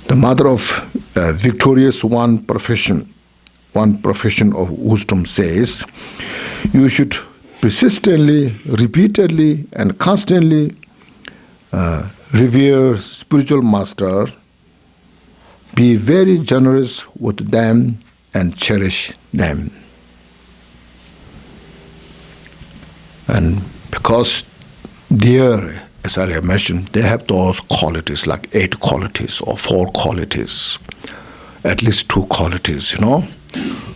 The mother of victorious one profession of wisdom says, you should persistently, repeatedly, and constantly revere spiritual master, be very generous with them, and cherish them. And because there, as I mentioned, they have those qualities, like 8 qualities or 4 qualities, at least 2 qualities,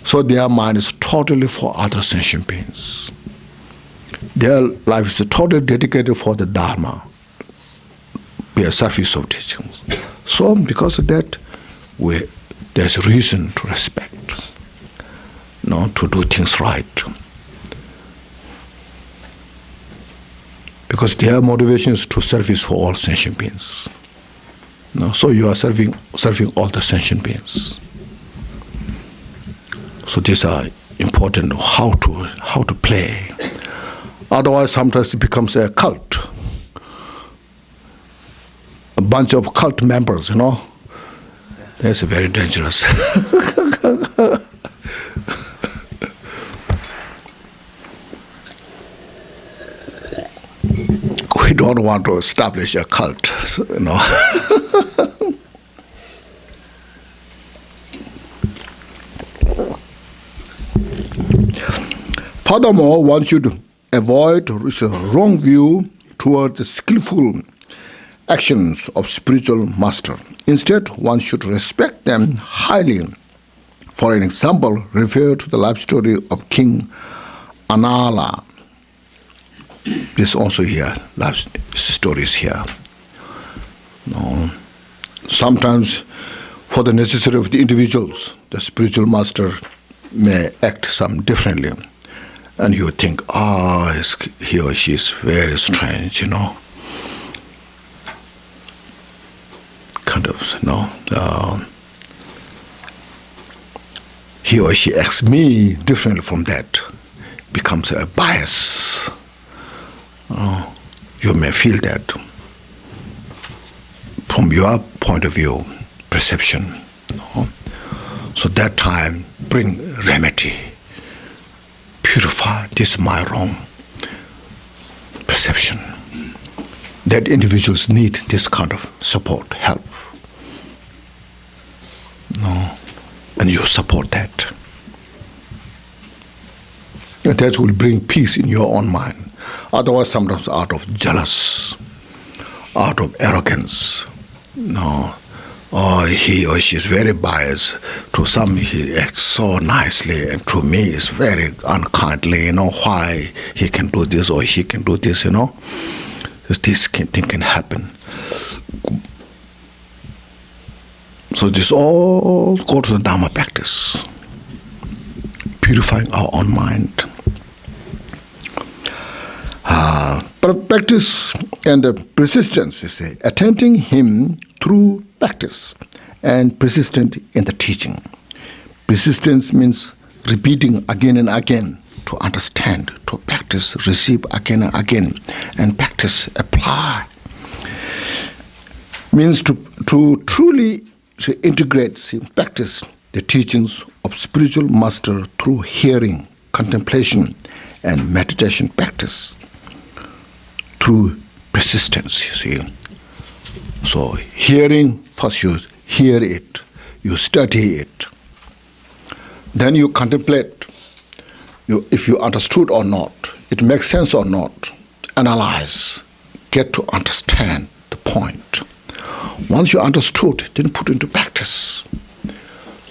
So their mind is totally for other sentient beings. Their life is totally dedicated for the Dharma, be a service of teachings. So because of that, there's reason to respect, to do things right. Because their motivation is to service for all sentient beings. So you are serving all the sentient beings. So these are important, how to play. Otherwise, sometimes it becomes a cult. A bunch of cult members, That's very dangerous. We don't want to establish a cult, Furthermore, one should avoid wrong view toward the skillful actions of spiritual master. Instead, one should respect them highly. For an example, refer to the life story of King Anala. This also here, life stories here. Sometimes, for the necessity of the individuals, the spiritual master may act some differently. And you think, he or she is very strange, Kind of, he or she acts me differently from that. Becomes a bias. You may feel that from your point of view, perception. So that time, bring remedy. Purify, this is my wrong perception. That individuals need this kind of support, help. And you support that. And that will bring peace in your own mind. Otherwise, sometimes out of jealous, out of arrogance, he or she is very biased. To some, he acts so nicely, and to me, it's very unkindly. Why he can do this or she can do this. This thing can happen. So this all go to the Dharma practice, purifying our own mind. Practice and persistence, you say, attending him through practice and persistent in the teaching. Persistence means repeating again and again to understand, to practice, receive again and again, and practice, apply. Means to truly integrate in practice the teachings of spiritual master through hearing, contemplation, and meditation practice. Through persistence, you see. So hearing, first you hear it, you study it. Then you contemplate, if you understood or not, it makes sense or not. Analyze, get to understand the point. Once you understood, then put into practice.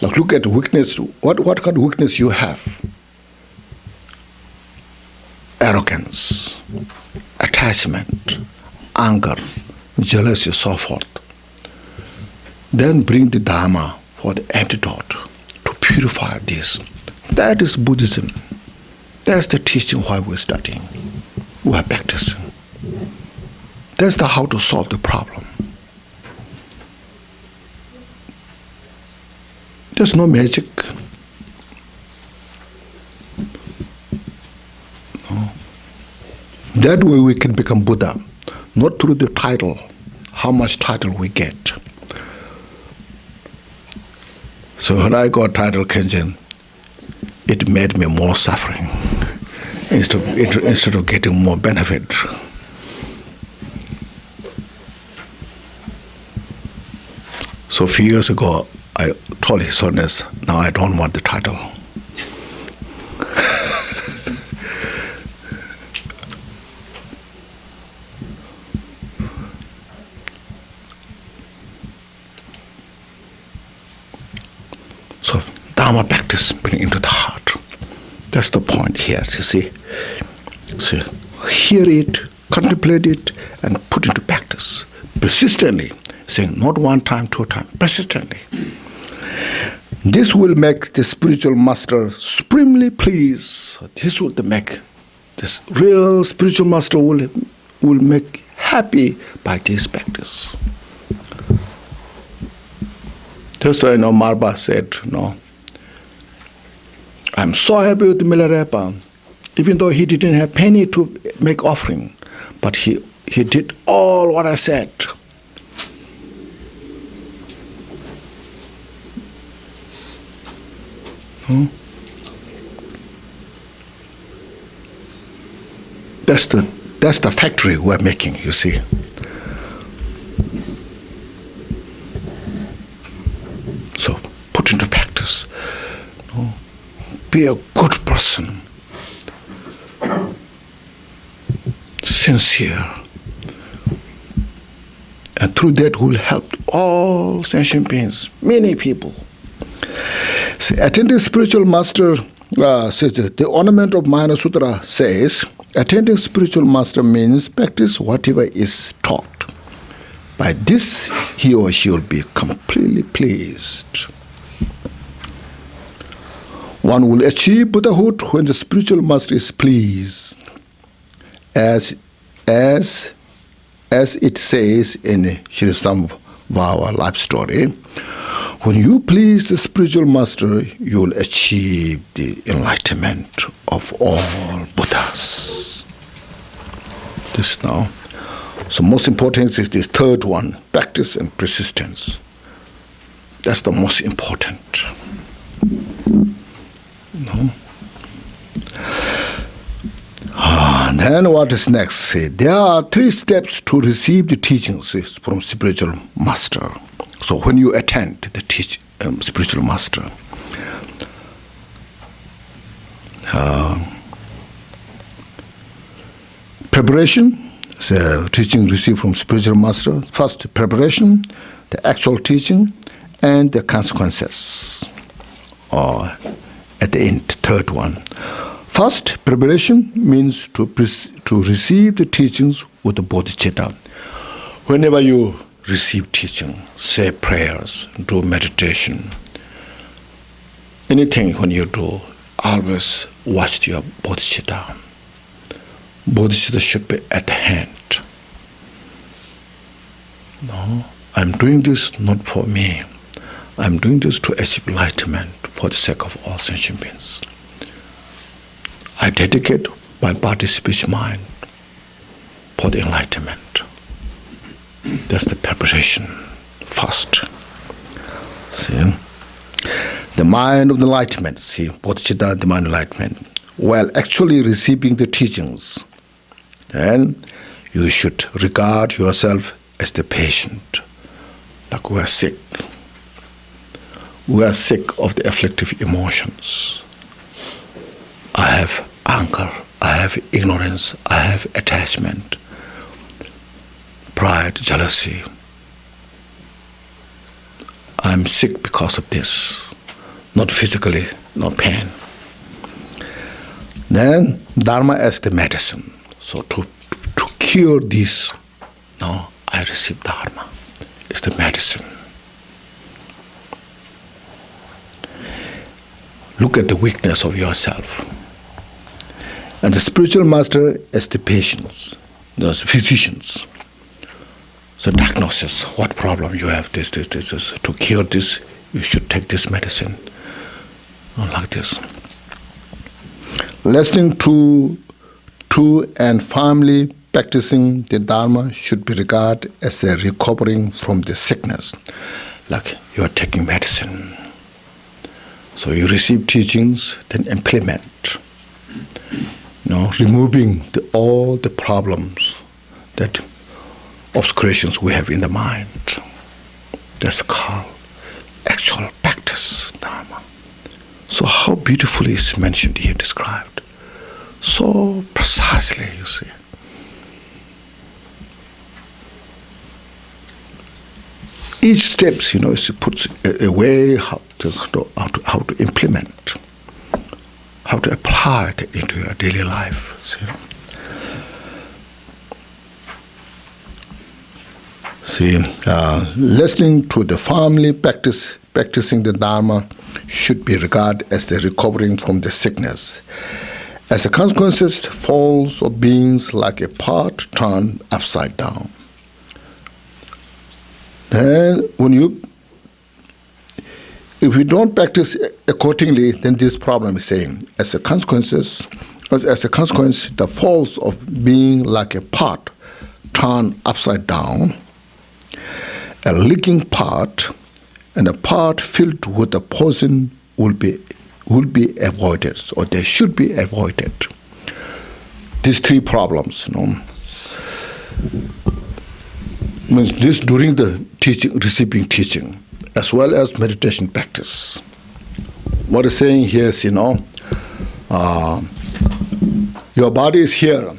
Like look at weakness, what kind of weakness you have? Arrogance, attachment, anger, jealousy, so forth. Then bring the Dharma for the antidote to purify this. That is Buddhism. That's the teaching why we're studying. We're practicing. That's the how to solve the problem. There's no magic. No. That way we can become Buddha. not through the title, how much title we get. So when I got title Kenjen, it made me more suffering instead of getting more benefit. So a few years ago, I told His Holiness, now I don't want the title. So Dharma practice bring into the heart. That's the point here, you see. So hear it, contemplate it, and put into practice persistently. Saying not one time, two times, persistently. This will make the spiritual master supremely pleased. This will make this real spiritual master will make happy by this practice. That's why Marba said, I'm so happy with Milarepa, even though he didn't have penny to make offering, but he did all what I said. That's the factory we're making, you see. So put into practice. Be a good person, sincere, and through that we'll help all sentient beings, many people. See, attending spiritual master says the Ornament of Mahayana Sutra says, attending spiritual master means practice whatever is taught. By this, he or she will be completely pleased. One will achieve Buddhahood when the spiritual master is pleased, as it says in Sri Samvava life story. When you please the spiritual master, you will achieve the enlightenment of all Buddhas. This now. So most important is this third one, practice and persistence. That's the most important. And then what is next? See, there are 3 steps to receive the teachings from spiritual master. So when you attend the spiritual master, preparation, so teaching received from spiritual master. First, preparation, the actual teaching, and the consequences. Or at the end, third one. First, preparation means to receive the teachings with the bodhicitta. Whenever you receive teaching, say prayers, do meditation, anything when you do, always watch your bodhicitta. Bodhicitta should be at hand. I'm doing this not for me. I'm doing this to achieve enlightenment for the sake of all sentient beings. I dedicate my body, speech, mind for the enlightenment. That's the preparation first. See? The mind of the enlightenment, see, bodhicitta, the mind of enlightenment. While actually receiving the teachings, then you should regard yourself as the patient. Like we are sick. We are sick of the afflictive emotions. I have anger, I have ignorance, I have attachment, pride, jealousy. I'm sick because of this, not physically, no pain. Then Dharma as the medicine. So to cure this, now I receive Dharma. It's the medicine. Look at the weakness of yourself. And the spiritual master as the patients, the physicians. So diagnosis, what problem you have, this. To cure this, you should take this medicine. Like this. Listening to and firmly practicing the Dharma should be regarded as a recovering from the sickness, like you are taking medicine. So you receive teachings, then implement. Removing all the problems, that obscurations we have in the mind. That's called actual practice Dharma. So how beautifully it's mentioned here, described. So precisely, you see. Each step, is puts a way how to implement, how to apply it into your daily life. Listening to the family practicing the Dharma should be regarded as the recovering from the sickness. As a consequence, falls of beings like a pot turned upside down. And if you don't practice accordingly, then this problem is same. As a consequence, the falls of being like a pot turned upside down, a leaking pot, and a pot filled with the poison will be avoided, or they should be avoided. These three problems, means this during the teaching, receiving teaching, as well as meditation practice. What it's saying here is, your body is here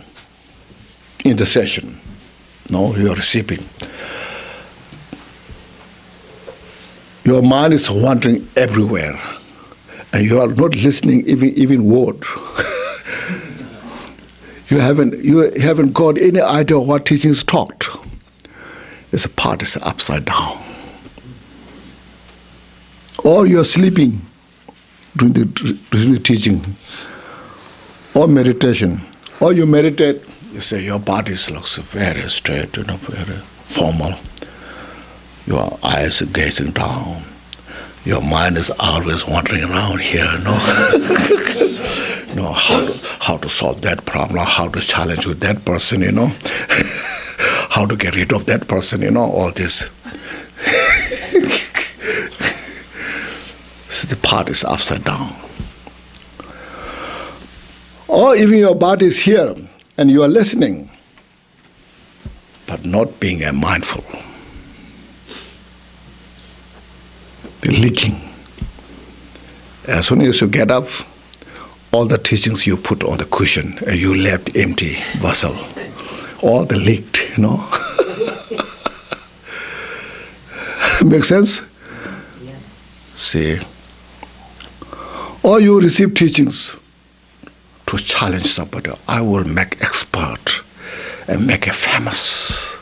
in the session. You are receiving. Your mind is wandering everywhere, and you are not listening even word. You haven't got any idea of what teaching is taught. This part is upside down. Or you are sleeping during the teaching, or meditation, or you meditate. You say your body looks very straight, very formal. Your eyes are gazing down. Your mind is always wandering around here, how to solve that problem, how to challenge with that person, how to get rid of that person, all this. So the part is upside down. Or even your body is here and you are listening, but not being mindful. The leaking. As soon as you get up, all the teachings you put on the cushion and you left empty vessel. All the leaked, Make sense? Yeah. See. Or you receive teachings to challenge somebody. I will make expert and make a famous.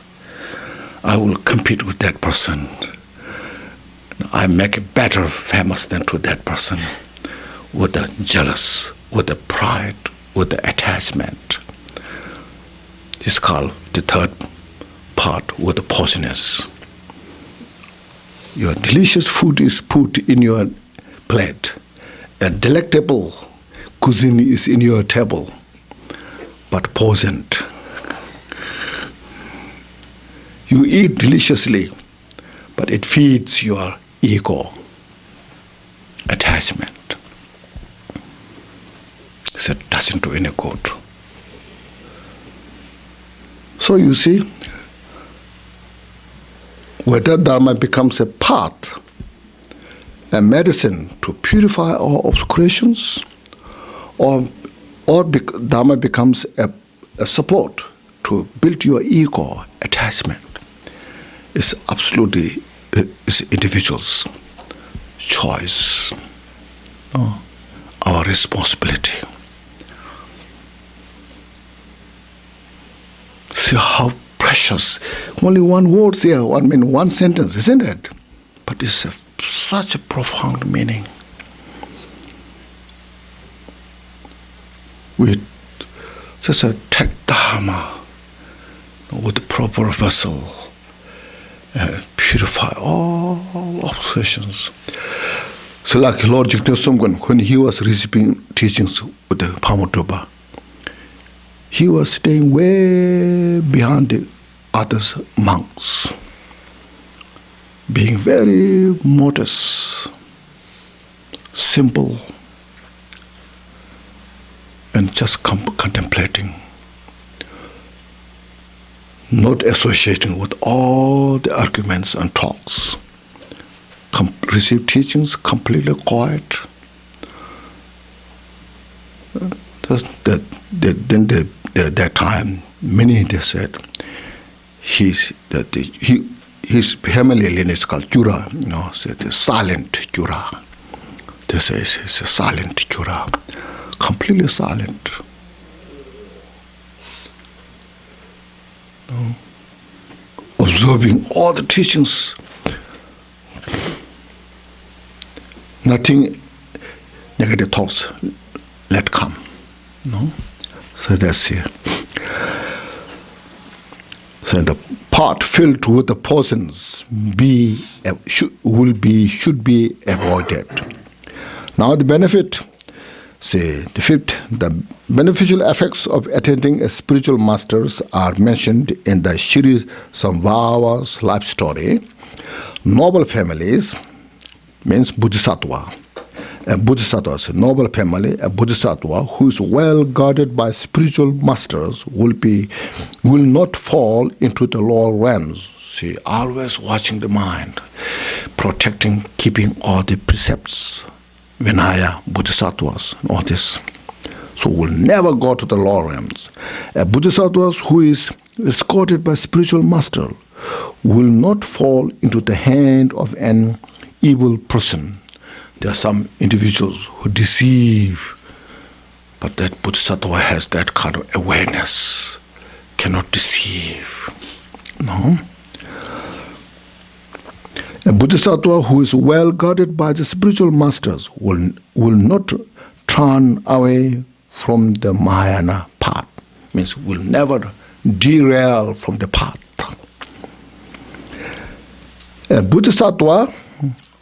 I will compete with that person. I make it better famous than to that person, with the jealous, with the pride, with the attachment. This is called the third part, with the poisonous. Your delicious food is put in your plate. A delectable cuisine is in your table, but poisoned. You eat deliciously, but it feeds your ego, attachment. So it doesn't do any good. So you see, whether Dharma becomes a path, a medicine to purify our obscurations, or Dharma becomes a support to build your ego, attachment, is absolutely is individual's choice, our responsibility. See how precious. Only one word here, one sentence, isn't it? But it's such a profound meaning. We just take Dharma with the proper vessel and purify all obsessions. So like Lord Jigten Sumgun, when he was receiving teachings with the Pamadoba, he was staying way way behind the others monks, being very modest, simple, and just contemplating, not associating with all the arguments and talks. Receive teachings completely quiet. That time, many they said his family lineage is called Jura. Said the silent Jura. They say it's a silent Jura, completely silent. Observing all the teachings, nothing negative thoughts let come. So that's it. So the pot filled with the poisons should be avoided. Now the benefit, the fifth, the beneficial effects of attending a spiritual masters are mentioned in the Shri Sambhava's life story. Noble families means Bodhisattva. A Bodhisattva is a noble family. A Bodhisattva who is well guarded by spiritual masters will not fall into the lower realms. See, always watching the mind, protecting, keeping all the precepts, Vinaya, Bodhisattvas, and all this. So will never go to the lower realms. A Bodhisattva who is escorted by spiritual master will not fall into the hand of an evil person. There are some individuals who deceive, but that Bodhisattva has that kind of awareness, cannot deceive. No? A Bodhisattva who is well guarded by the spiritual masters will not turn away from the Mahayana path, means will never derail from the path. A Bodhisattva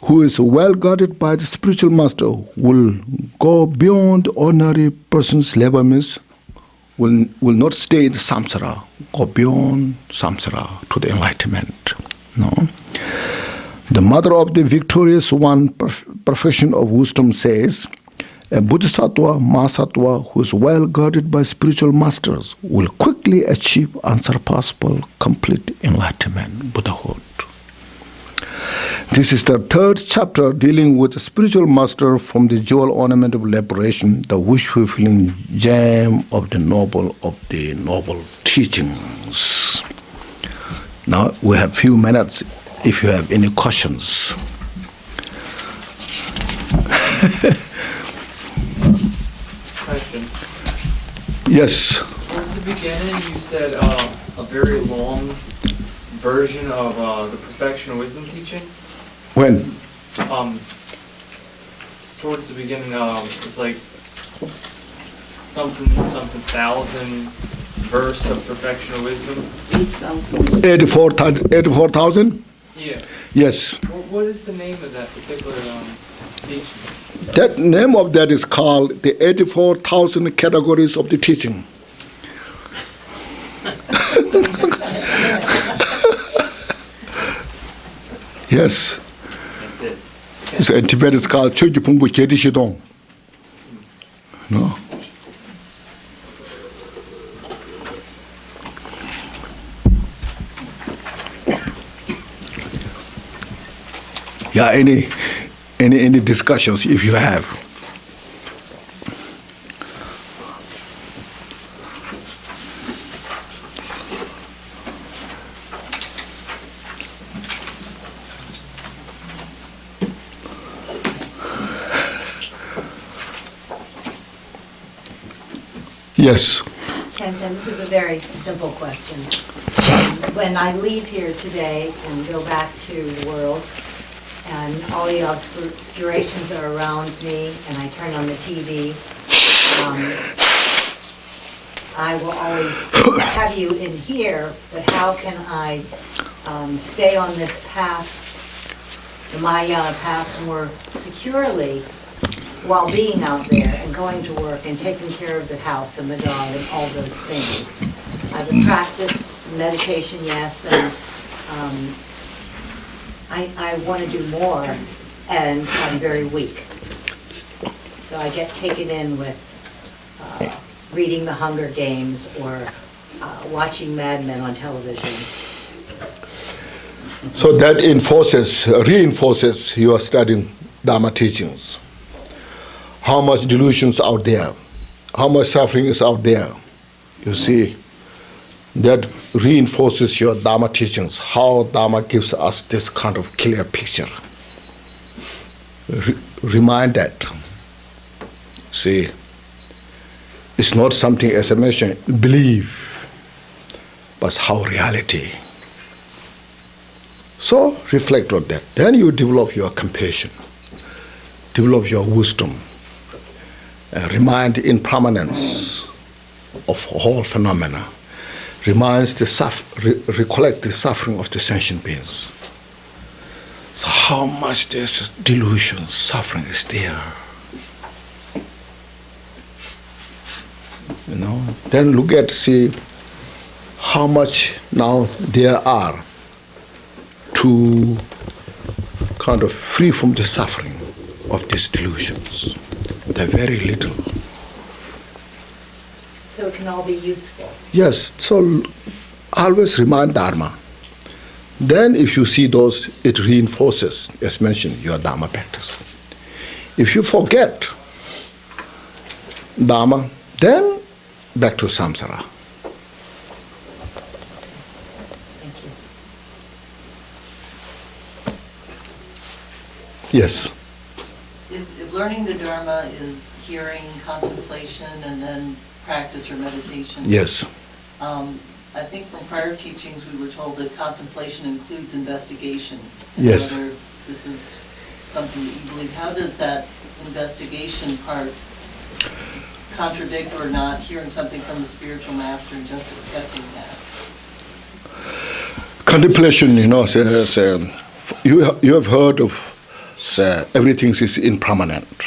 who is well guarded by the spiritual master will go beyond the ordinary person's level, means will not stay in the samsara, go beyond samsara to the enlightenment. No. The mother of the victorious one, perfection of wisdom, says, a Bodhisattva, Mahasattva who is well guarded by spiritual masters will quickly achieve unsurpassable, complete enlightenment, Buddhahood. This is the third chapter dealing with the spiritual master from the jewel ornament of liberation, the wish-fulfilling gem of the noble teachings. Now we have few minutes if you have any questions. Question. Yes. Towards the beginning, you said a very long version of the perfection of wisdom teaching. When? Towards the beginning, it's like something thousand verse of perfection of wisdom. 84,000? Yeah. Yes. What is the name of that particular teaching? That name of that is called the 84,000 categories of the teaching. Yes. So in Tibet it's called Choji Pumbu Chedi Shidong. No? Yeah, any discussions if you have? Yes. Kenshin, this is a very simple question. When I leave here today and go back to the world, and all the obscurations are around me, and I turn on the TV, I will always have you in here, but how can I stay on this path, the Mahayana path, more securely while being out there and going to work and taking care of the house and the dog and all those things? I would practice meditation, yes, and I want to do more, and I'm very weak. So I get taken in with reading The Hunger Games or watching Mad Men on television. So that reinforces your studying Dharma teachings. How much delusions out there, how much suffering is out there. You see, that reinforces your Dharma teachings, how Dharma gives us this kind of clear picture. Remind that. See, it's not something, as I mentioned, believe, but how reality. So reflect on that. Then you develop your compassion, develop your wisdom, remind the impermanence of all phenomena, recollect the suffering of the sentient beings. So how much this delusion, suffering is there. Then look at, see how much now there are to kind of free from the suffering of these delusions. They're very little. So it can all be useful. Yes, so always remind Dharma. Then if you see those, it reinforces, as mentioned, your Dharma practice. If you forget Dharma, then back to samsara. Thank you. Yes. If learning the Dharma is hearing, contemplation, and then practice or meditation. Yes. I think from prior teachings we were told that contemplation includes investigation. Yes. Whether this is something that you believe. How does that investigation part contradict or not hearing something from the spiritual master and just accepting that? Contemplation, says, you have heard of everything is impermanent.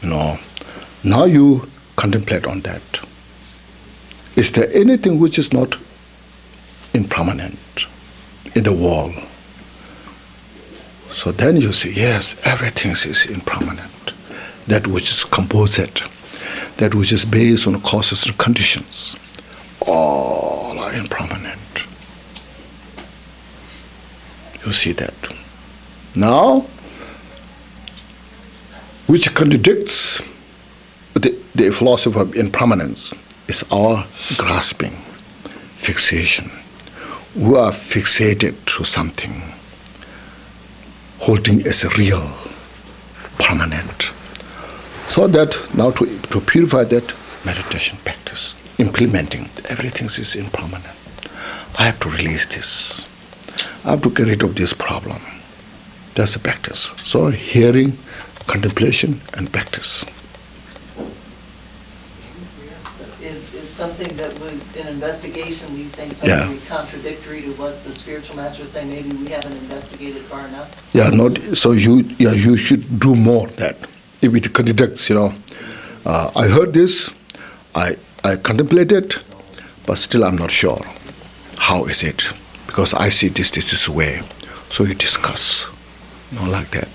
Now you contemplate on that. Is there anything which is not impermanent in the world? So then you say, yes, everything is impermanent. That which is composite, that which is based on causes and conditions, all are impermanent. You see that. Now, which contradicts the philosophy of impermanence is our grasping, fixation. We are fixated to something, holding as real, permanent. So that now to purify that, meditation practice, implementing, everything is impermanent. I have to release this. I have to get rid of this problem. That's the practice. So hearing, contemplation, and practice. If something that would, in investigation, we think something is contradictory to what the spiritual master is saying, maybe we haven't investigated far enough. Yeah, so you should do more that. If it contradicts, I heard this, I contemplated, but still I'm not sure. How is it? Because I see this way. So you discuss, like that.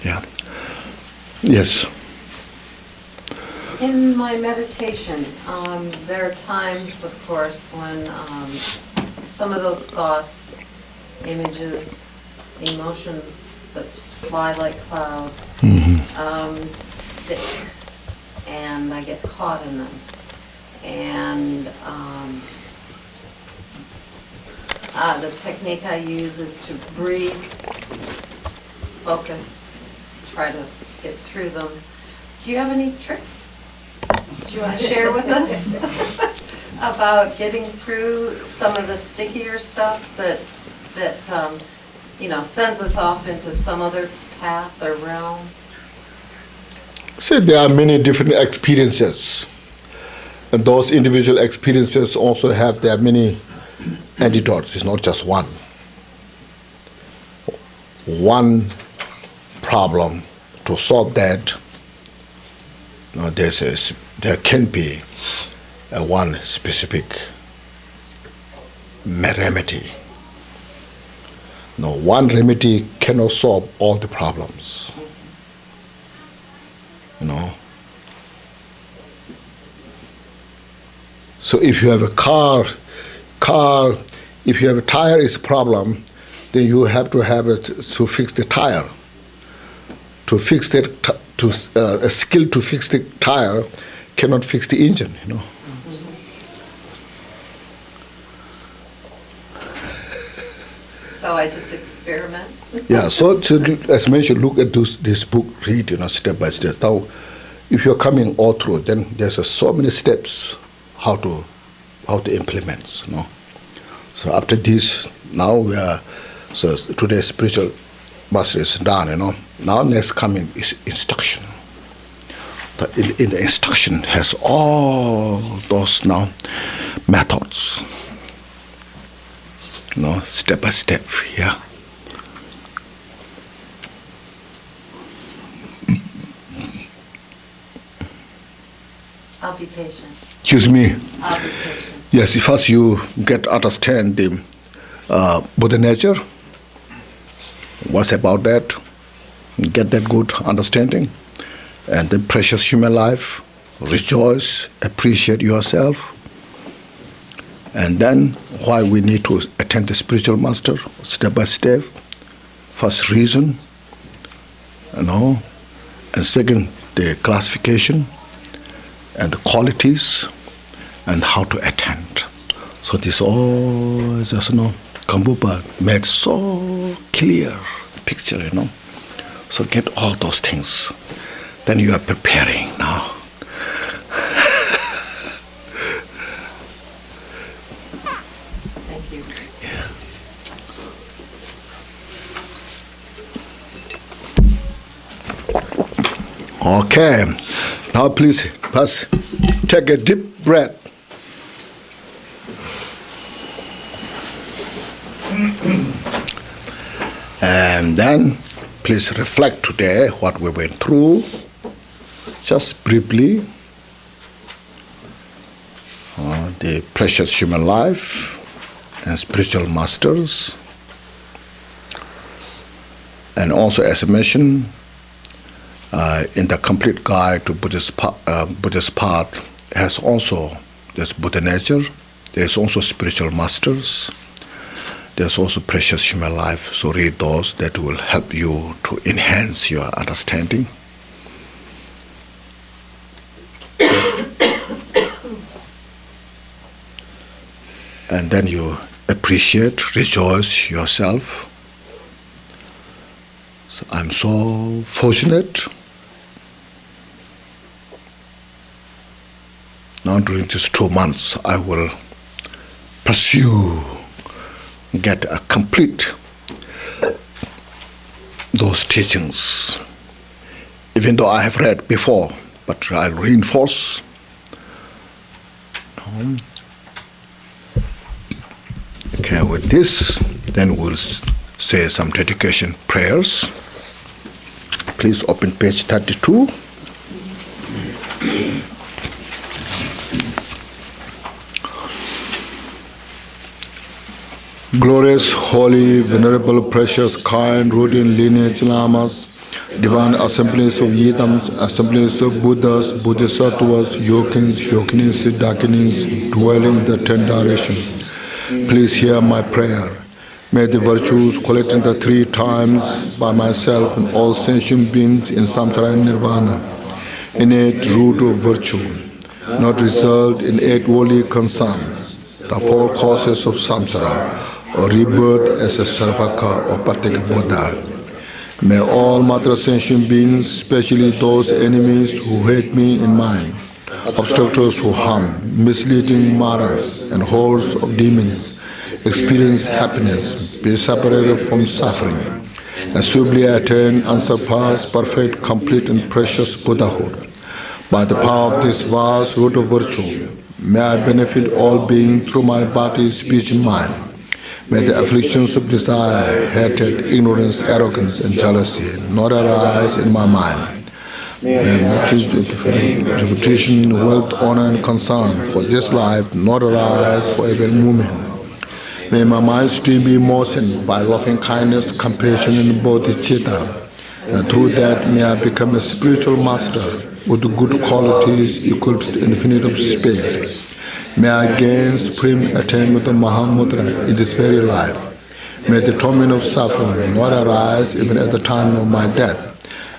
Yeah. Yes. In my meditation, there are times, of course, when some of those thoughts, images, emotions that fly like clouds stick, and I get caught in them. And the technique I use is to breathe, focus, try to get through them. Do you have any tricks that you want to share with us about getting through some of the stickier stuff that sends us off into some other path or realm? See, there are many different experiences, and those individual experiences also have their many antidotes. It's not just one. One problem to solve that. There can be one specific remedy. No, one remedy cannot solve all the problems. You know. So if you have a car, if you have a tire is a problem, then you have to have it to fix the tire. To fix that, a skill to fix the tire cannot fix the engine. You know. So I just experiment? Yeah, so as mentioned, look at this book, read, step by step. Now, if you're coming all through, then there's so many steps how to implement, So after this, now so today's spiritual master is done, Now next coming is instruction. In the instruction has all those now methods, step by step, yeah. I'll be patient. Excuse me. I'll be patient. Yes, first you understand the Buddha nature. What's about that? Get that good understanding. And the precious human life. Rejoice, appreciate yourself. And then why we need to attend the spiritual master, step by step. First, reason, and second, the classification and the qualities and how to attend. So this all just Kambupa made so clear picture, So get all those things. Then you are preparing now. Thank you. Yeah. Okay. Now please, let's take a deep breath. And then please reflect today what we went through, just briefly. The precious human life and spiritual masters. And also, as I mentioned, in the complete guide to Buddhist path has also this Buddha nature. There's also spiritual masters. There's also precious human life. So read those, that will help you to enhance your understanding. And then you appreciate, rejoice yourself. So I'm so fortunate. Now during these 2 months, I will pursue, get a complete those teachings. Even though I have read before, but I'll reinforce. Okay, with this, then we'll say some dedication prayers. Please open page 32. Glorious, holy, venerable, precious, kind, rooted lineage lamas, divine assemblies of Yidams, assemblies of Buddhas, Bodhisattvas, yogins, yoginis, dakinis, dwelling in the 10 directions. Please hear my prayer. May the virtues collected the 3 times by myself and all sentient beings in samsara and nirvana, innate root of virtue, not result in 8 worldly concerns, the 4 causes of samsara, or rebirth as a sarvaka or Pratyeka Buddha. May all matter sentient beings, especially those enemies who hate me in mind, obstructors who harm, misleading martyrs, and hordes of demons, experience happiness, be separated from suffering, and suitably attain unsurpassed, perfect, complete, and precious Buddhahood. By the power of this vast root of virtue, may I benefit all beings through my body, speech, and mind. May the afflictions of desire, hatred, ignorance, arrogance, and jealousy not arise in my mind. May reputation, wealth, honor, and concern for this life not arise for every moment. May my mind still be moistened by loving kindness, compassion, and bodhicitta. And through that, may I become a spiritual master with good qualities equal to the infinite of space. May I gain supreme attainment of Mahamudra in this very life. May the torment of suffering not arise even at the time of my death.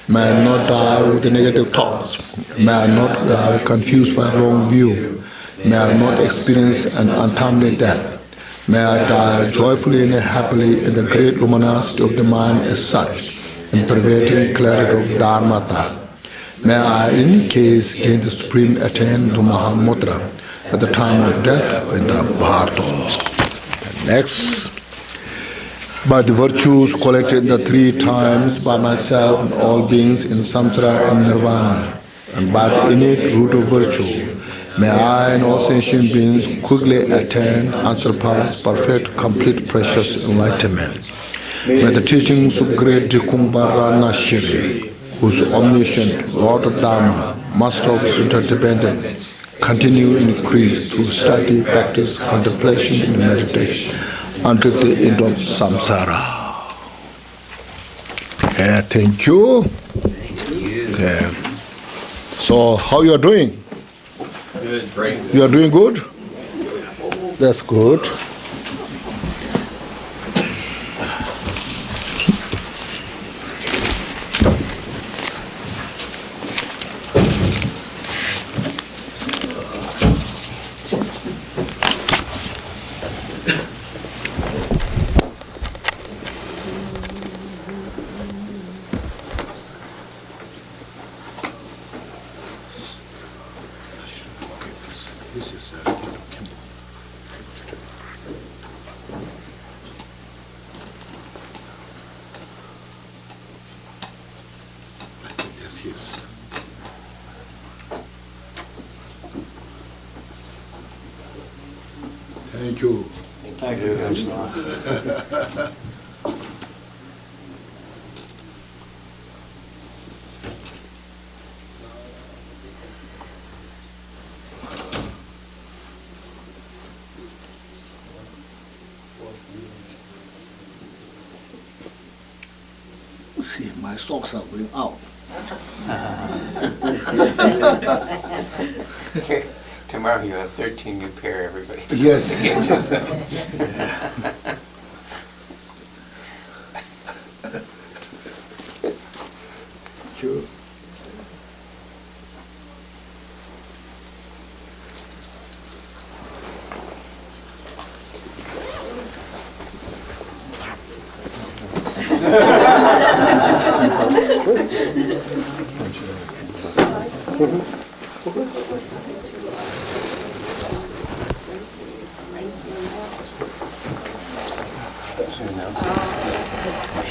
May I not die with the negative thoughts. May I not die confused by wrong view. May I not experience an untimely death. May I die joyfully and happily in the great luminosity of the mind as such, in pervading clarity of Dharmata. May I in any case gain the supreme attainment to Mahamudra at the time of death in the Bharata. Next. By the virtues collected the 3 times by myself and all beings in samsara and nirvana, and by the innate root of virtue, may I and all sentient beings quickly attain unsurpassed, perfect, complete, precious enlightenment. May the teachings of great Dikumbara Shri, who is omniscient, Lord of Dharma, Master of interdependence, continue to increase through study, practice, contemplation, and meditation until the end of samsara. Okay, thank you. Okay. So, how you are doing? Good, great. You are doing good? That's good. Thank you. Thank you. See, my socks are going out. Tomorrow you have 13 new pair, everybody. Yes. Thank you.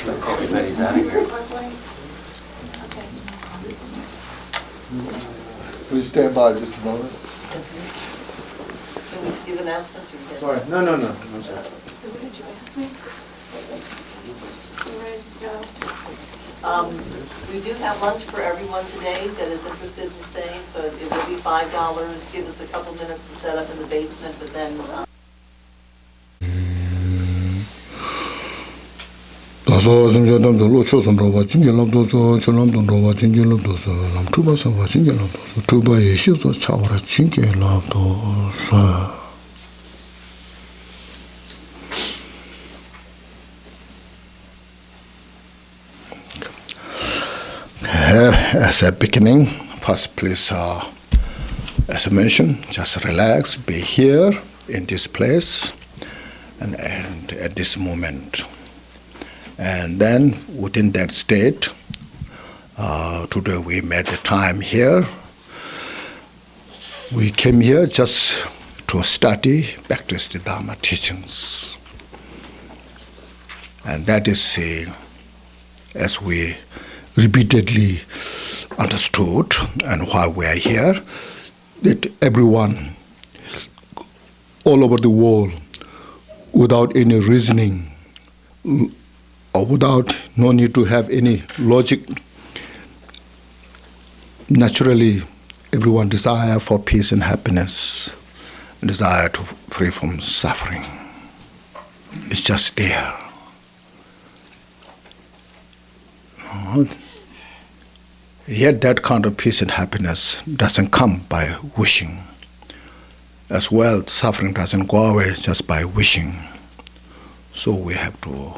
Everybody's out of here. Please stand by just a moment. Can we give announcements or? Sorry, no, I'm sorry. So what did you ask me? You ready to go? We do have lunch for everyone today that is interested in staying, so it will be $5. Give us a couple minutes to set up in the basement, but then, 다소 중저담도 로초선 로바 진gel람도서 전람도 로바 진gel람도서 남투바서 와 진gel람도서 투바에 시서 차오라 진gel람도서. As a beginning, first please, as I mentioned, just relax, be here in this place and at this moment. And then within that state, today we made the time here. We came here just to study, practice the Dharma teachings. And that is, as we repeatedly understood and why we are here, that everyone all over the world, without any reasoning, or without no need to have any logic, naturally everyone desire for peace and happiness, desire to free from suffering. It's just there. No. Yet that kind of peace and happiness doesn't come by wishing. As well, suffering doesn't go away just by wishing. So we have to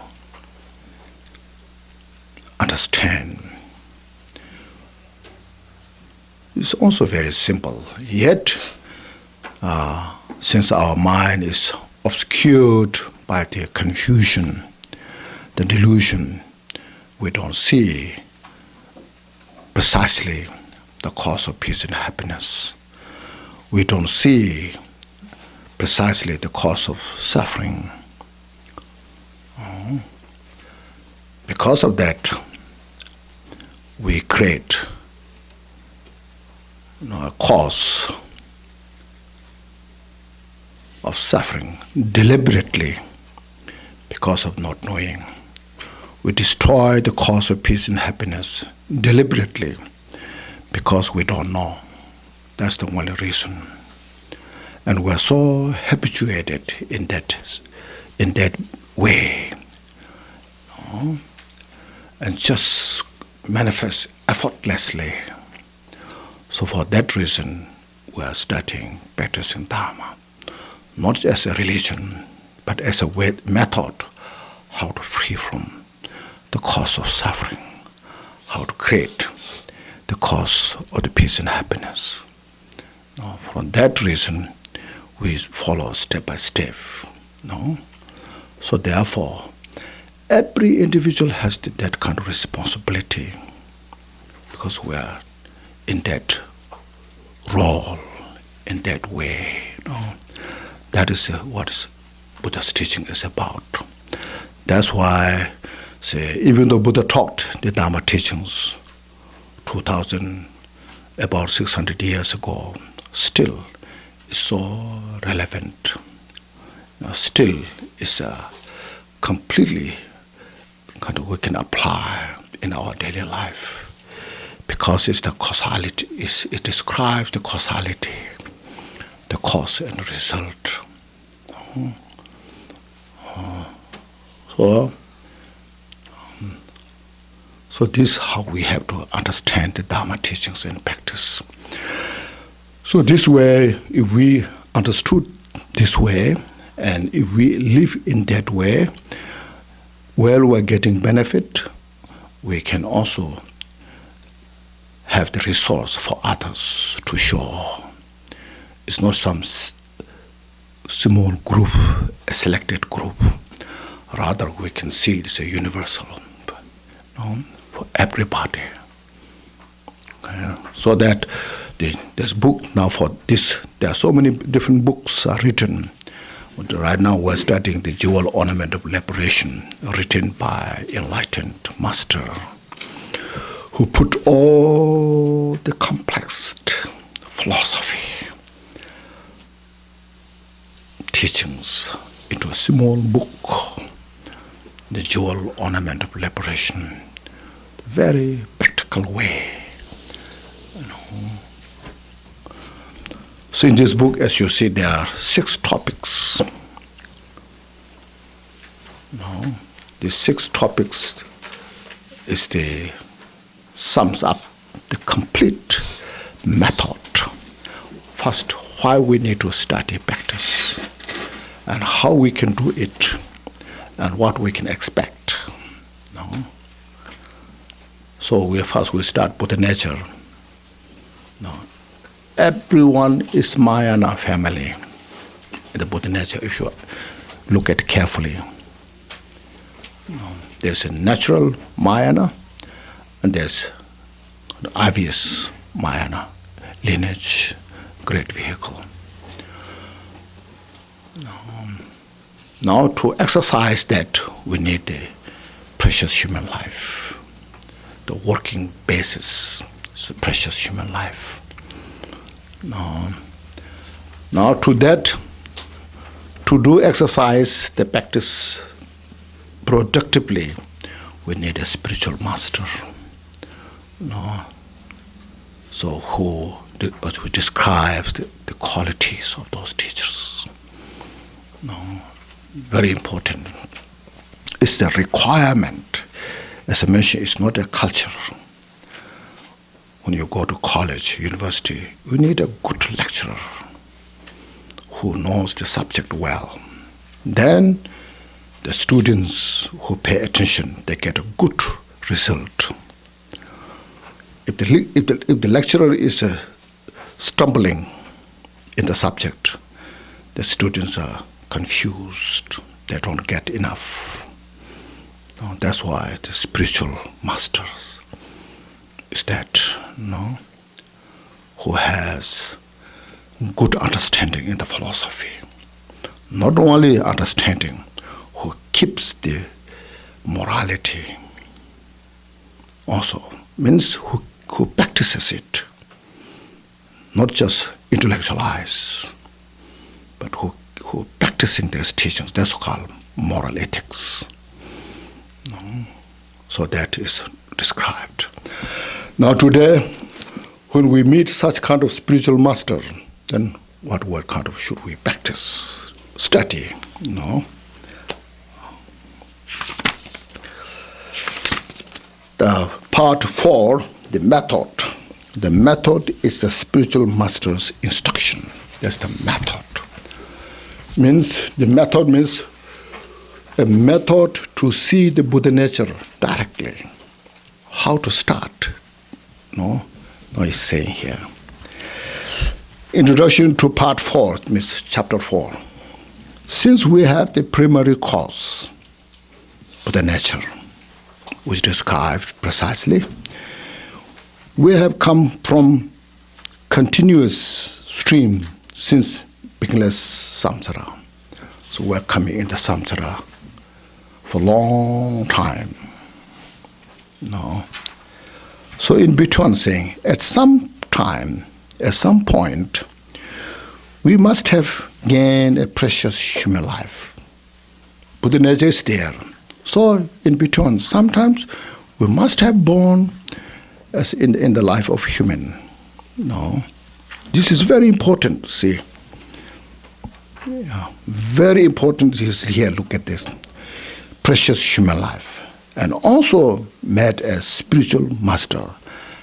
understand. It's also very simple. Yet, since our mind is obscured by the confusion, the delusion, we don't see precisely the cause of peace and happiness. We don't see precisely the cause of suffering. Because of that, we create a cause of suffering deliberately because of not knowing. We destroy the cause of peace and happiness deliberately because we don't know. That's the only reason. And we're so habituated in that way, and just manifest effortlessly. So for that reason, we are studying, practicing Dharma, not as a religion, but as a method how to free from the cause of suffering, how to create the cause of the peace and happiness. For that reason, we follow step by step. So therefore, every individual has that kind of responsibility because we are in that role, in that way. That is what Buddha's teaching is about. That's why, even though Buddha taught the Dharma teachings about 600 years ago, still is so relevant. Still is completely we can apply in our daily life because it's the causality. It describes the causality, the cause and result. So this is how we have to understand the Dharma teachings and practice. So this way, if we understood this way, and if we live in that way, while we're getting benefit, we can also have the resource for others to show. It's not some small group, a selected group. Rather, we can see it's a universal for everybody. So that this book now for this, there are so many different books are written. Right now we're studying the Jewel Ornament of Liberation, written by enlightened master, who put all the complex philosophy, teachings into a small book, the Jewel Ornament of Liberation. Very practical way. So in this book, as you see, there are 6 topics. The 6 topics sums up the complete method. First, why we need to study practice, and how we can do it, and what we can expect. So we start Buddha nature. Everyone is Mayana family in the Buddha nature, if you look at it carefully. There's a natural Mayana, and there's an obvious Mayana, lineage, great vehicle. Now to exercise that, we need the precious human life. The working basis is the precious human life. Now to that, to do exercise, the practice productively, we need a spiritual master. So who describes the qualities of those teachers. very important. It's the requirement. As I mentioned, it's not a culture. When you go to college, university, you need a good lecturer who knows the subject well. Then the students who pay attention, they get a good result. If the lecturer is stumbling in the subject, the students are confused. They don't get enough. No, that's why the spiritual masters is that, who has good understanding in the philosophy. Not only understanding, who keeps the morality also, means who practices it, not just intellectualize, but who practicing these teachings. That's called moral ethics. So that is described. Now today, when we meet such kind of spiritual master, then what kind of should we practice, study, The part 4, the method. The method is the spiritual master's instruction. That's the method. The method means a method to see the Buddha nature directly. How to start? No, it's saying here. Introduction to part 4, means chapter 4. Since we have the primary cause, Buddha nature, which described precisely, we have come from continuous stream since beginningless samsara. So we're coming in the samsara for a long time. So in between saying, at some time, at some point, we must have gained a precious human life. Buddha nature is there. So in between, sometimes we must have born as in the life of human. This is very important, see. Very important is here, look at this. Precious human life. And also met a spiritual master.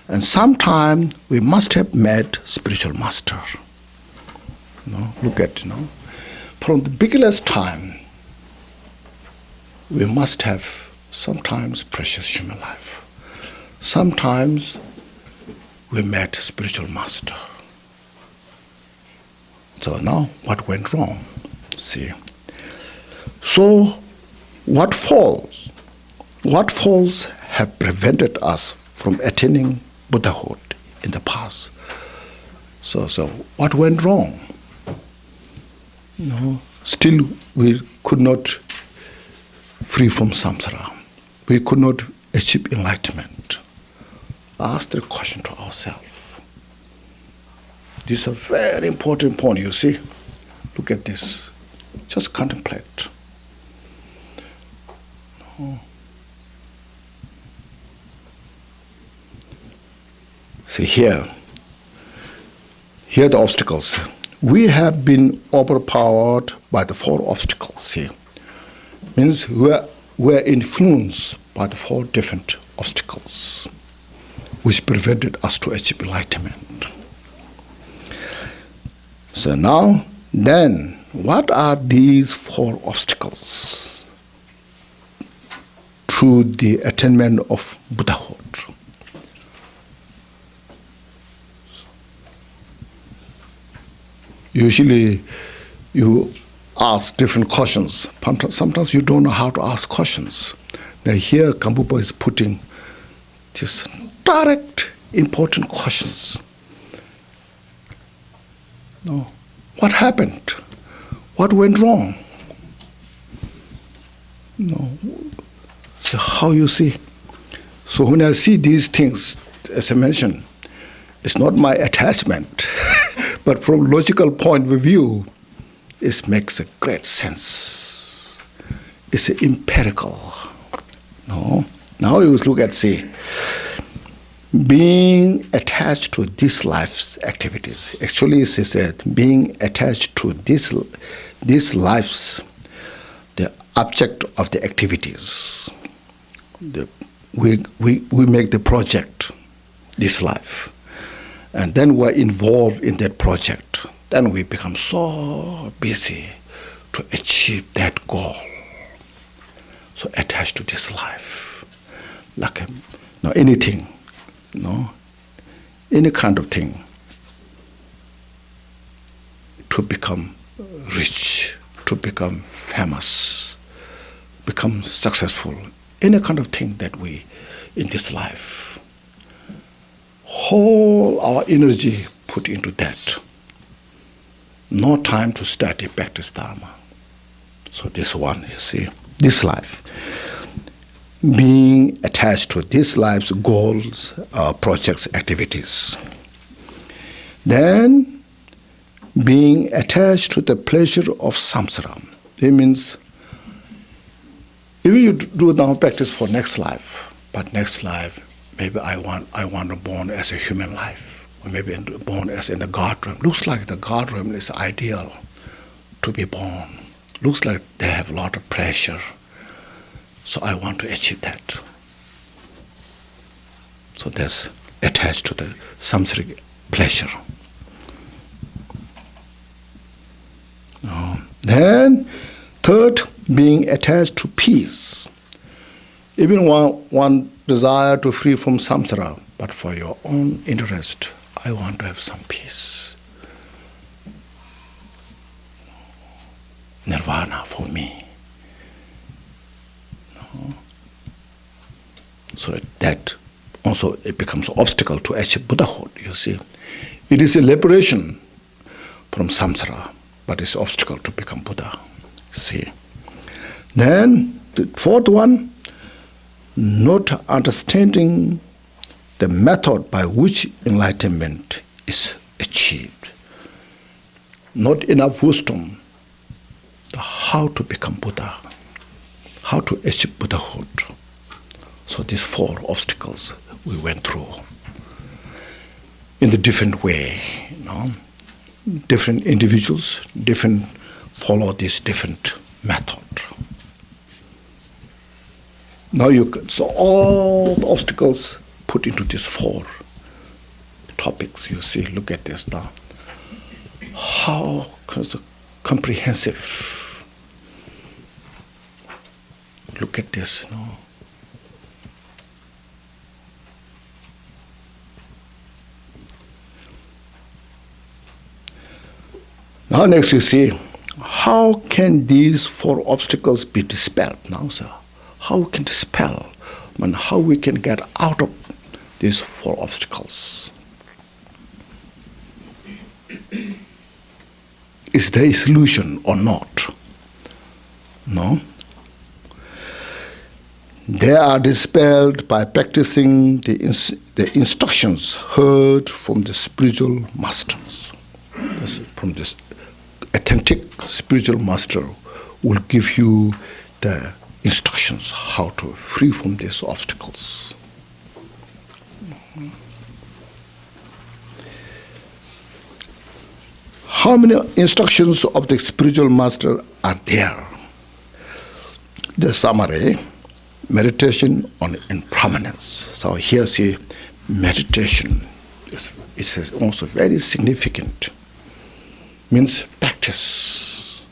And sometime we must have met spiritual master. Look at, from the beginner's time, we must have sometimes precious human life. Sometimes we met spiritual master. So now what went wrong? See. So what faults have prevented us from attaining Buddhahood in the past? So what went wrong? Still we could not free from samsara. We could not achieve enlightenment. Ask the question to ourselves. This is a very important point, you see. Look at this. Just contemplate. See here are the obstacles. We have been overpowered by the 4 obstacles. See, means we're influenced by the 4 different obstacles, which prevented us to achieve enlightenment. So now, then, what are these 4 obstacles to the attainment of Buddhahood? Usually, you ask different questions. Sometimes you don't know how to ask questions. Now here, Kambupa is putting these direct, important questions. What happened? What went wrong? So how you see? So when I see these things, as I mentioned, it's not my attachment, but from logical point of view, it makes a great sense. It's empirical. Now you look at, see, being attached to this life's activities. Actually, it said being attached to this life's object of the activities. We make the project, this life, and then we're involved in that project. Then we become so busy to achieve that goal. So attached to this life, like anything, any kind of thing, to become rich, to become famous, become successful, any kind of thing that we in this life. Whole our energy put into that. No time to study, practice Dharma. So this one, you see, this life. Being attached to this life's goals, projects, activities. Then being attached to the pleasure of samsara. It means if you do now practice for next life, but next life, maybe I want to born as a human life, or maybe born as in the God realm. Looks like the God realm is ideal to be born. Looks like they have a lot of pressure, so I want to achieve that. So that's attached to the samsaric pleasure. Then, third, being attached to peace. Even one desire to free from samsara, but for your own interest, I want to have some peace. Nirvana for me. So that also it becomes an obstacle to achieve Buddhahood, you see. It is a liberation from samsara, but it's an obstacle to become Buddha. See. Then the fourth one, not understanding the method by which enlightenment is achieved. Not enough wisdom how to become Buddha, how to achieve Buddhahood. So these four obstacles we went through in the different way, Different individuals, follow this different method. Now so all the obstacles put into these four topics. You see, look at this now. How comprehensive. Look at this, Now next you see, how can these four obstacles be dispelled now, sir? How we can dispel, and how we can get out of these four obstacles? Is there a solution or not? No? They are dispelled by practicing the instructions heard from the spiritual masters. From this authentic spiritual master will give you the instructions how to free from these obstacles. How many instructions of the spiritual master are there? The summary, meditation on impermanence. So here see, meditation is also very significant. Means practice,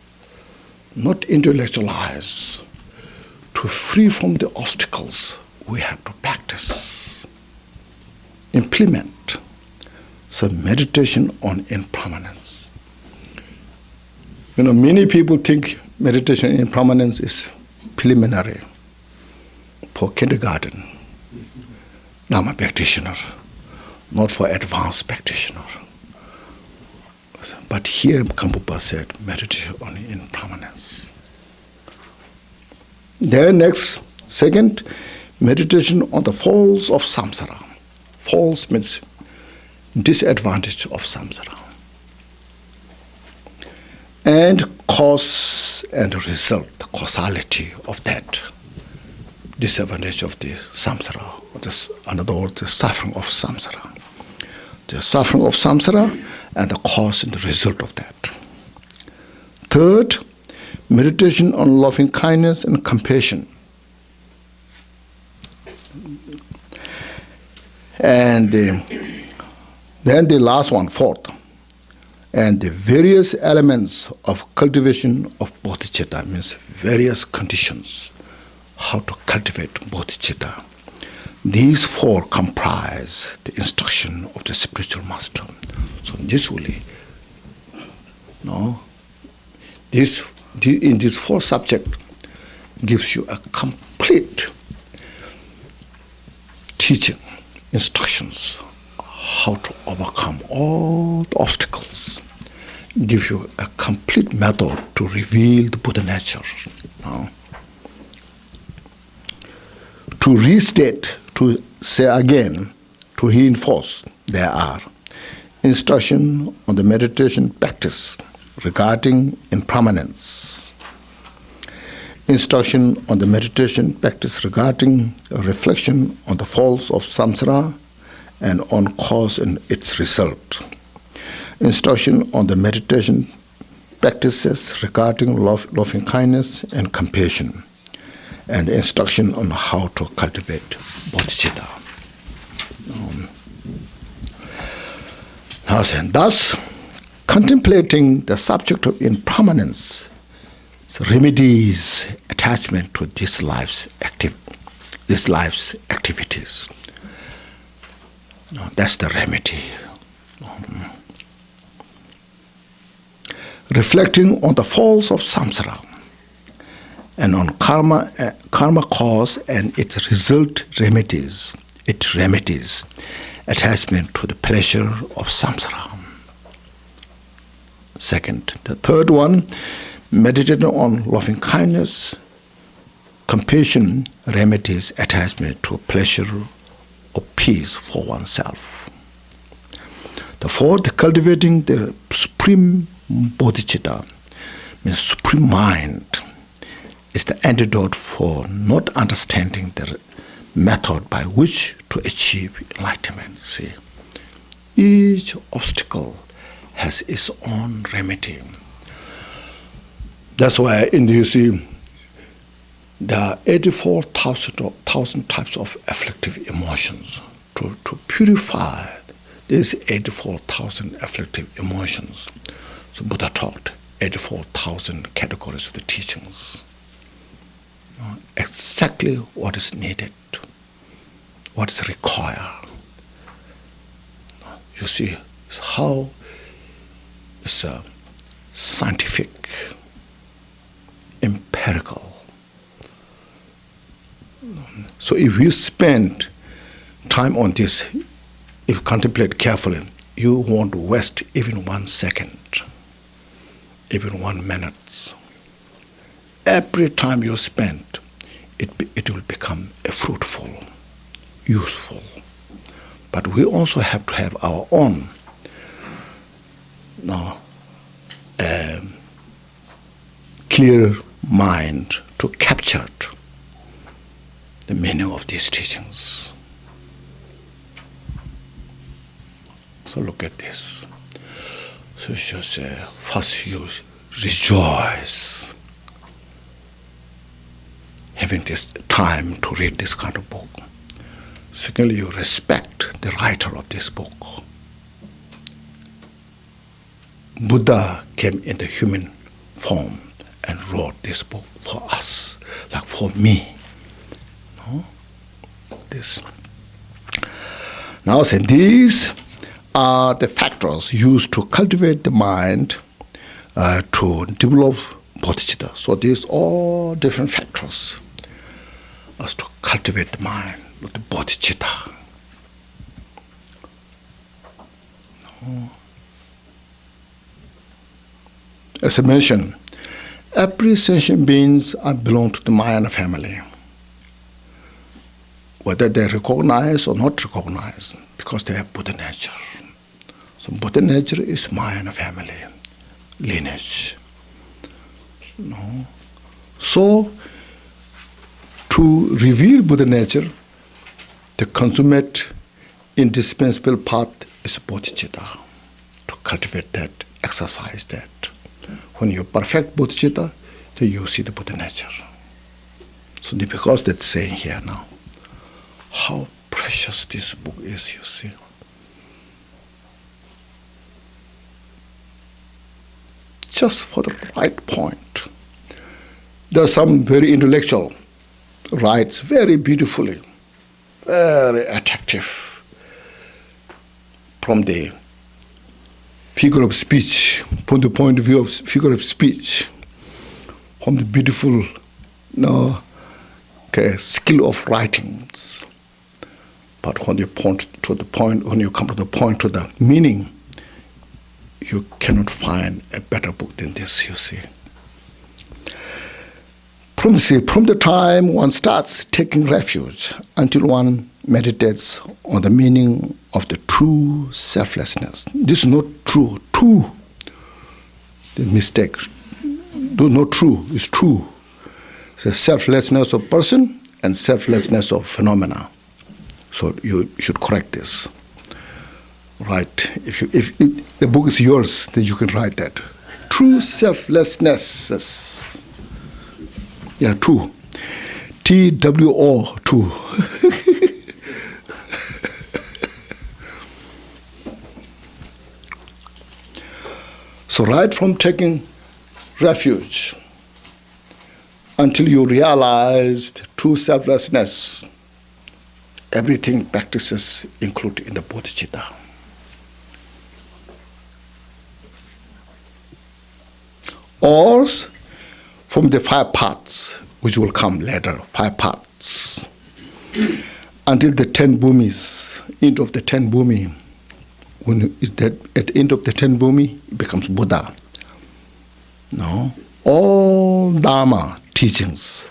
not intellectualize. To free from the obstacles, we have to practice, implement. So meditation on impermanence. Many people think meditation in impermanence is preliminary for kindergarten, Dharma practitioner, not for advanced practitioner. But here Kampupa said meditation on impermanence. Then next, second, meditation on the faults of samsara. Faults means disadvantage of samsara. And cause and result, the causality of that disadvantage of the samsara. In other words, the suffering of samsara. The suffering of samsara and the cause and the result of that. Third, meditation on loving kindness and compassion. And then the last one, fourth, and the various elements of cultivation of bodhicitta, means various conditions, how to cultivate bodhicitta. These four comprise the instruction of the spiritual master. So this really, in this four subject gives you a complete teaching, instructions, how to overcome all the obstacles, give you a complete method to reveal the Buddha nature. To restate, to say again, to reinforce, there are instruction on the meditation practice regarding impermanence, instruction on the meditation practice regarding reflection on the falls of samsara and on cause and its result, instruction on the meditation practices regarding loving kindness and compassion, and instruction on how to cultivate bodhicitta. Thus, contemplating the subject of impermanence remedies attachment to this life's activities. That's the remedy. Reflecting on the falls of samsara and on karma cause and its result remedies. It remedies attachment to the pleasure of samsara. Second, the third one, meditating on loving kindness, compassion remedies attachment to pleasure or peace for oneself. The fourth, cultivating the supreme bodhicitta, means supreme mind, is the antidote for not understanding the method by which to achieve enlightenment. See, each obstacle has its own remedy. That's why you see there are 84,000 types of afflictive emotions. To purify these 84,000 afflictive emotions, so Buddha taught 84,000 categories of the teachings. Exactly what is needed, what is required. You see, it's how it's scientific, empirical. So if you spend time on this, if you contemplate carefully, you won't waste even 1 second, even 1 minute. Every time you spend, it will become a fruitful, useful. But we also have to have our own clear mind to capture the meaning of these teachings. So look at this. So you should say, first you rejoice having this time to read this kind of book. Secondly, you respect the writer of this book. Buddha came in the human form and wrote this book for us, like for me. This. Now, these are the factors used to cultivate the mind to develop bodhicitta. So these are all different factors as to cultivate the mind with the bodhicitta. As I mentioned, every sentient beings belong to the Mahayana family, whether they recognize or not recognize, because they have Buddha nature. So Buddha nature is Mahayana family lineage. So to reveal Buddha nature, the consummate, indispensable path is bodhicitta. To cultivate that, exercise that. When you perfect bodhicitta, then you see the Buddha nature. So because that's saying here now, how precious this book is, you see. Just for the right point. There are some very intellectual writes very beautifully, very attractive from the figure of speech, from the point of view of figure of speech, from the beautiful skill of writings. But when you come to the point to the meaning, you cannot find a better book than this, you see. From the time one starts taking refuge until one meditates on the meaning of the true selflessness. This is not true. True, the mistake. Not true, it's true. It's the selflessness of person and selflessness of phenomena. So you should correct this. Right? If the book is yours, then you can write that. True selflessness. Yeah, true. TWO, true. So right from taking refuge until you realized true selflessness, everything practices included in the bodhicitta. Or from the 5 paths, which will come later, 5 paths, until the 10 bhumis, end of the 10 bhumi. When at the end of the 10 bhumi, it becomes Buddha. No, all Dharma teachings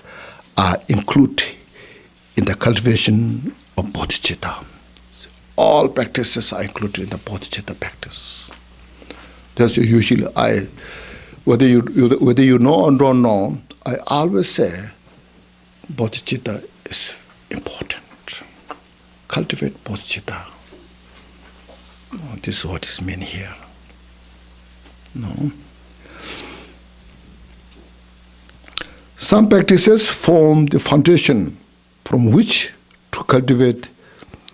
are included in the cultivation of bodhicitta. All practices are included in the bodhicitta practice. That's usually whether you know or don't know, I always say bodhicitta is important. Cultivate bodhicitta. No, this is what is meant here. No. Some practices form the foundation from which to cultivate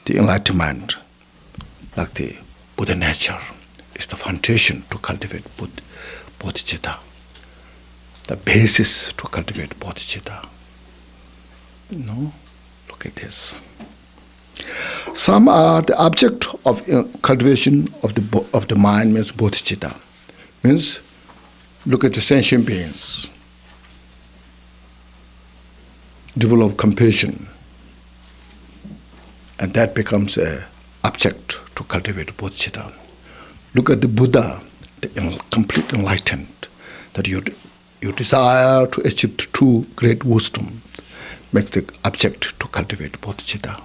the enlightenment, like the Buddha nature is the foundation to cultivate bodhicitta, the basis to cultivate bodhicitta. No, look at this. Some are the object of cultivation of the mind, means bodhicitta. Means, look at the sentient beings. Develop compassion, and that becomes an object to cultivate bodhicitta. Look at the Buddha, the complete enlightened, that you desire to achieve true great wisdom, makes the object to cultivate bodhicitta.